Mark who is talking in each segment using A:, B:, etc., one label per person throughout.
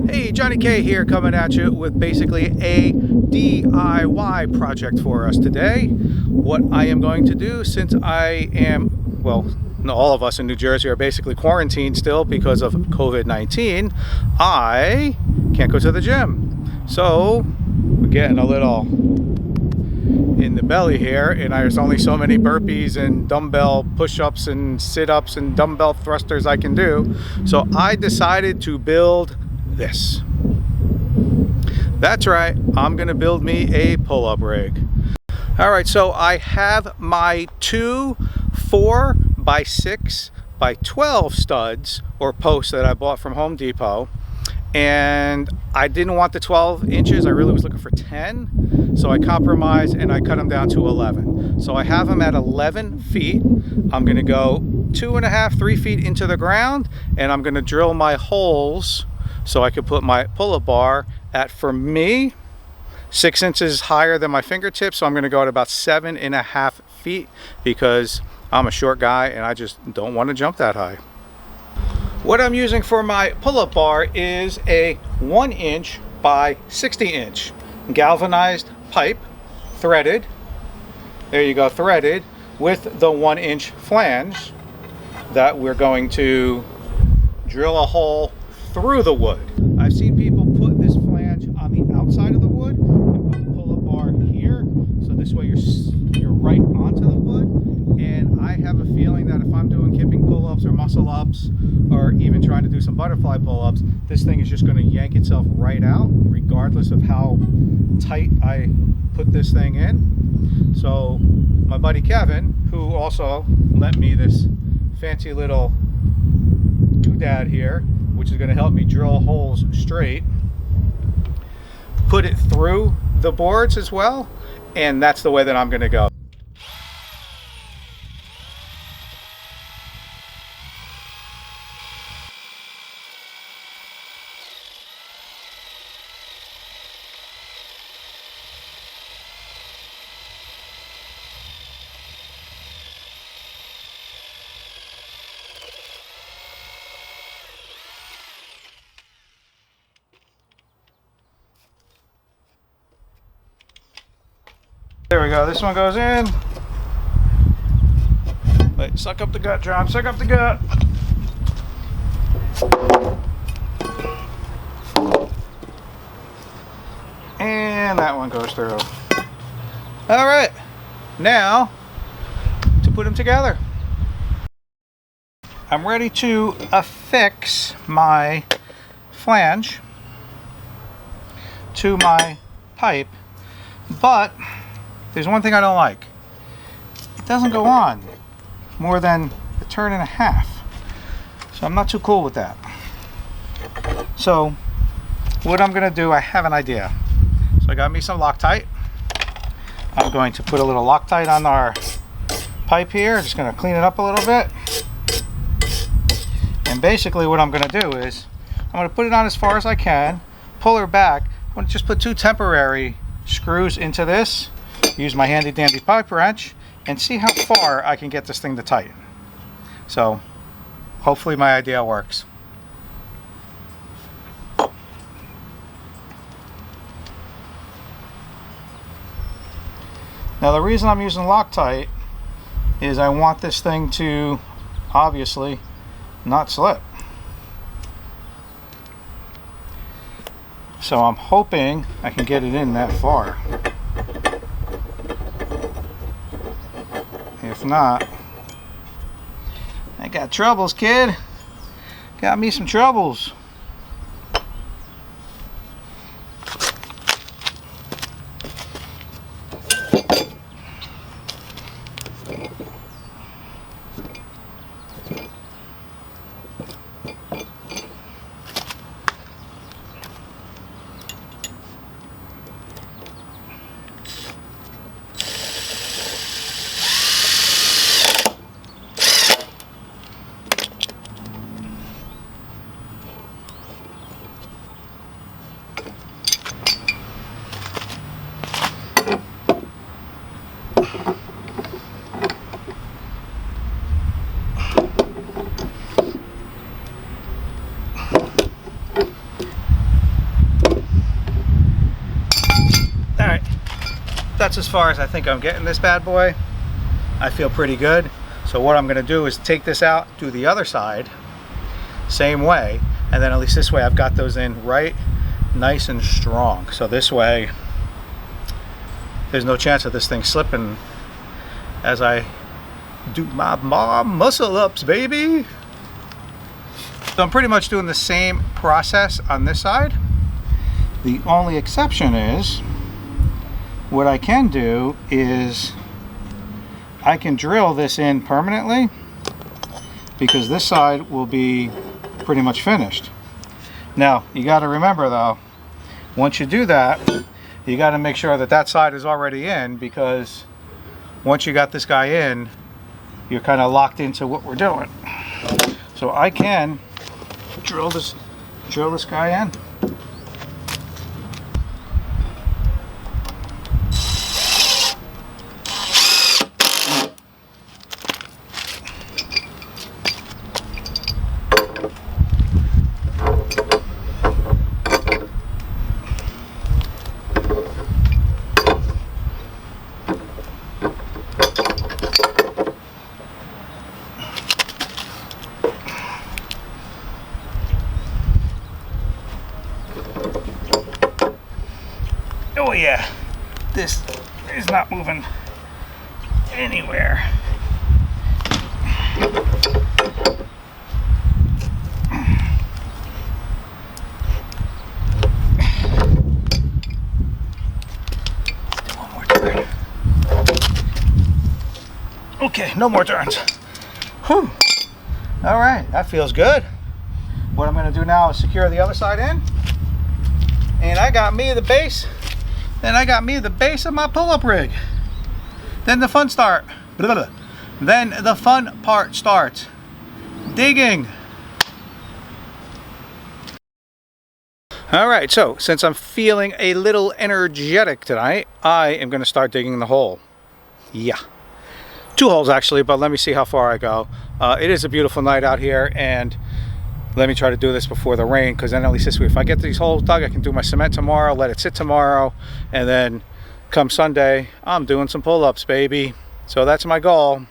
A: Hey, Johnny K here, coming at you with basically a DIY project for us today. What I am going to do, since I am, well, all of us in New Jersey are basically quarantined still because of COVID-19, I can't go to the gym. So we're getting a little in the belly here, and there's only so many burpees and dumbbell push-ups and sit-ups and dumbbell thrusters I can do. So I decided to build this. That's right, I'm gonna build me a pull-up rig. All right, so I have my two 4x6x12 studs or posts that I bought from Home Depot, and I didn't want the 12 inches. I really was looking for 10, so I compromised and I cut them down to 11. So I have them at 11 feet. I'm gonna go 2.5, 3 feet into the ground, and I'm gonna drill my holes so I could put my pull-up bar at, for me, 6 inches higher than my fingertips. So I'm gonna go at about 7.5 feet because I'm a short guy and I just don't want to jump that high. What I'm using for my pull-up bar is a 1 inch by 60 inch galvanized pipe, threaded. There you go, threaded with the 1 inch flange that we're going to drill a hole through the wood. I've seen people put this flange on the outside of the wood and put the pull-up bar here, so this way you're right onto the wood. And I have a feeling that if I'm doing kipping pull-ups or muscle ups or even trying to do some butterfly pull-ups, this thing is just going to yank itself right out regardless of how tight I put this thing in. So my buddy Kevin, who also lent me this fancy little doodad here, which is going to help me drill holes straight, put it through the boards as well, and that's the way that I'm going to go. There we go, this one goes in. Wait, suck up the gut, John, suck up the gut. And that one goes through. All right, now to put them together. I'm ready to affix my flange to my pipe, but there's one thing I don't like. It doesn't go on more than a turn and a half. So I'm not too cool with that. So what I'm gonna do, I have an idea. So I got me some Loctite. I'm going to put a little Loctite on our pipe here. Just gonna clean it up a little bit. And basically what I'm gonna do is, I'm gonna put it on as far as I can, pull her back. I'm gonna just put 2 temporary screws into this, use my handy dandy pipe wrench, and see how far I can get this thing to tighten. So hopefully my idea works. Now the reason I'm using Loctite is I want this thing to obviously not slip. So I'm hoping I can get it in that far. If not, I got troubles, kid. Got me some troubles. that's as far as I think I'm getting this bad boy. I feel pretty good. So what I'm gonna do is take this out, do the other side, same way, and then at least this way I've got those in right, nice and strong. So this way, there's no chance of this thing slipping as I do my muscle ups, baby. So I'm pretty much doing the same process on this side. The only exception is, what I can do is I can drill this in permanently, because this side will be pretty much finished. Now, you got to remember though, once you do that, you got to make sure that that side is already in, because once you got this guy in, you're kind of locked into what we're doing. So I can drill this guy in. Oh yeah, this is not moving anywhere. One more turn. Okay, no more turns. Whew. All right, that feels good. What I'm gonna do now is secure the other side in. And I got me the base. Then I got me the base of my pull-up rig. Then the fun start. Then the fun part starts. Digging. All right, so since I'm feeling a little energetic tonight, I am going to start digging the hole. Yeah. 2 holes actually, but let me see how far I go. It is a beautiful night out here, and let me try to do this before the rain, because then at least this week, if I get these holes dug, I can do my cement tomorrow, let it sit tomorrow, and then come Sunday, I'm doing some pull-ups, baby. So that's my goal.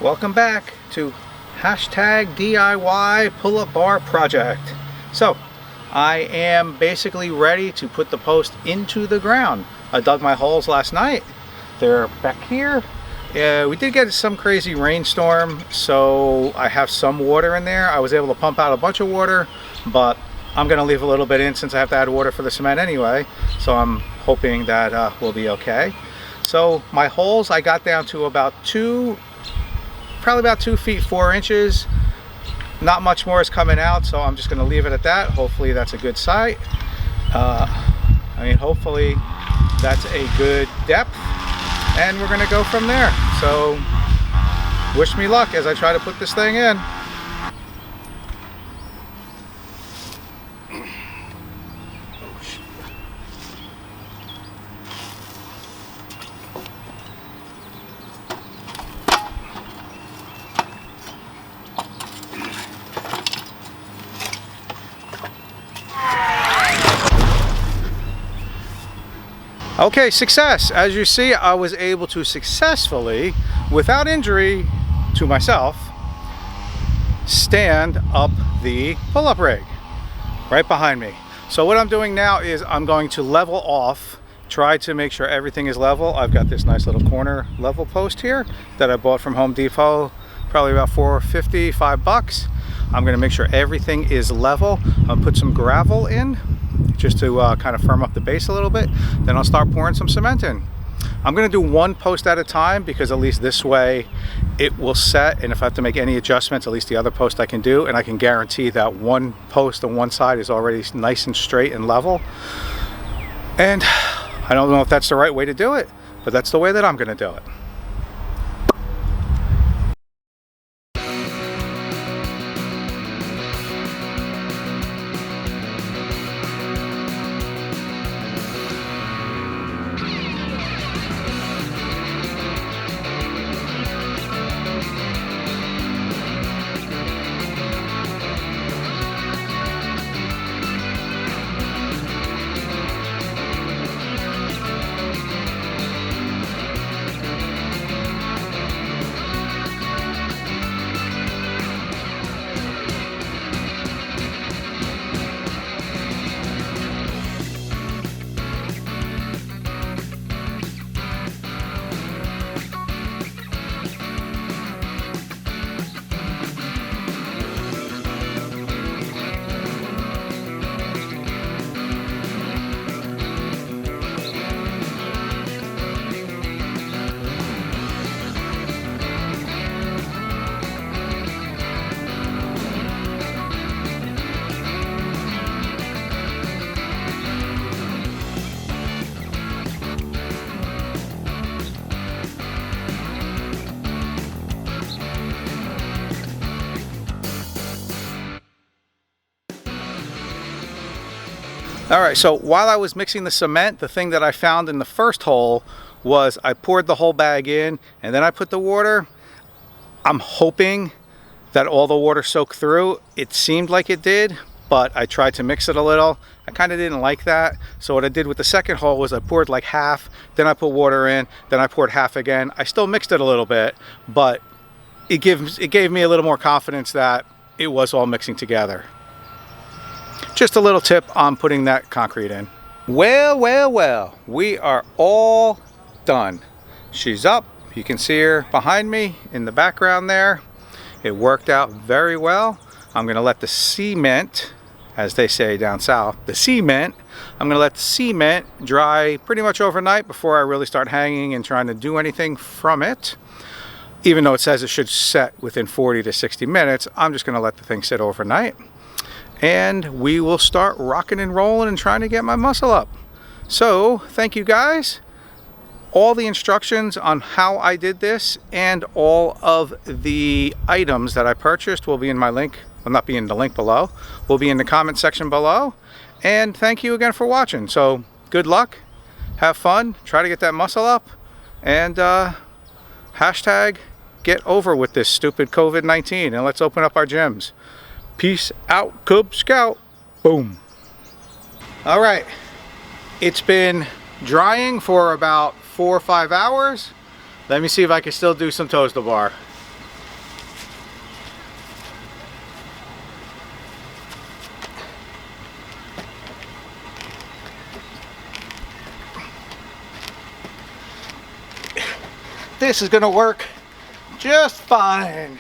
A: Welcome back to hashtag DIY pull-up bar project. So I am basically ready to put the post into the ground. I dug my holes last night. They're back here. We did get some crazy rainstorm, so I have some water in there. I was able to pump out a bunch of water, but I'm gonna leave a little bit in since I have to add water for the cement anyway. So I'm hoping that will be okay. So my holes, I got down to about probably about 2 feet 4 inches. Not much more is coming out, so I'm just going to leave it at that. Hopefully that's a good sight. Hopefully that's a good depth, and we're going to go from there. So wish me luck as I try to put this thing in. Okay, success. As you see, I was able to successfully, without injury to myself, stand up the pull-up rig right behind me. So what I'm doing now is I'm going to level off, try to make sure everything is level. I've got this nice little corner level post here that I bought from Home Depot, probably about $4.50, $5. I'm going to make sure everything is level. I'll put some gravel in, just to kind of firm up the base a little bit. Then I'll start pouring some cement in. I'm going to do one post at a time, because at least this way it will set, and if I have to make any adjustments, at least the other post I can do, and I can guarantee that one post on one side is already nice and straight and level. And I don't know if that's the right way to do it, but that's the way that I'm going to do it. All right, so while I was mixing the cement, the thing that I found in the first hole was I poured the whole bag in and then I put the water. I'm hoping that all the water soaked through. It seemed like it did, but I tried to mix it a little. I kind of didn't like that. So what I did with the second hole was I poured like half, then I put water in, then I poured half again. I still mixed it a little bit, but it gave me a little more confidence that it was all mixing together. Just a little tip on putting that concrete in. Well, well, well, we are all done. She's up. You can see her behind me in the background there. It worked out very well. I'm going to let the cement, as they say down south, the cement, I'm going to let the cement dry pretty much overnight before I really start hanging and trying to do anything from it. Even though it says it should set within 40 to 60 minutes, I'm just going to let the thing sit overnight. And we will start rocking and rolling and trying to get my muscle up. So thank you guys. All the instructions on how I did this and all of the items that I purchased will be in my link. Will not be in the link below. Will be in the comment section below. And thank you again for watching. So good luck. Have fun. Try to get that muscle up. And hashtag get over with this stupid COVID-19 and let's open up our gyms. Peace out, Cub Scout. Boom. All right. It's been drying for about 4 or 5 hours. Let me see if I can still do some toes to bar. This is gonna work just fine.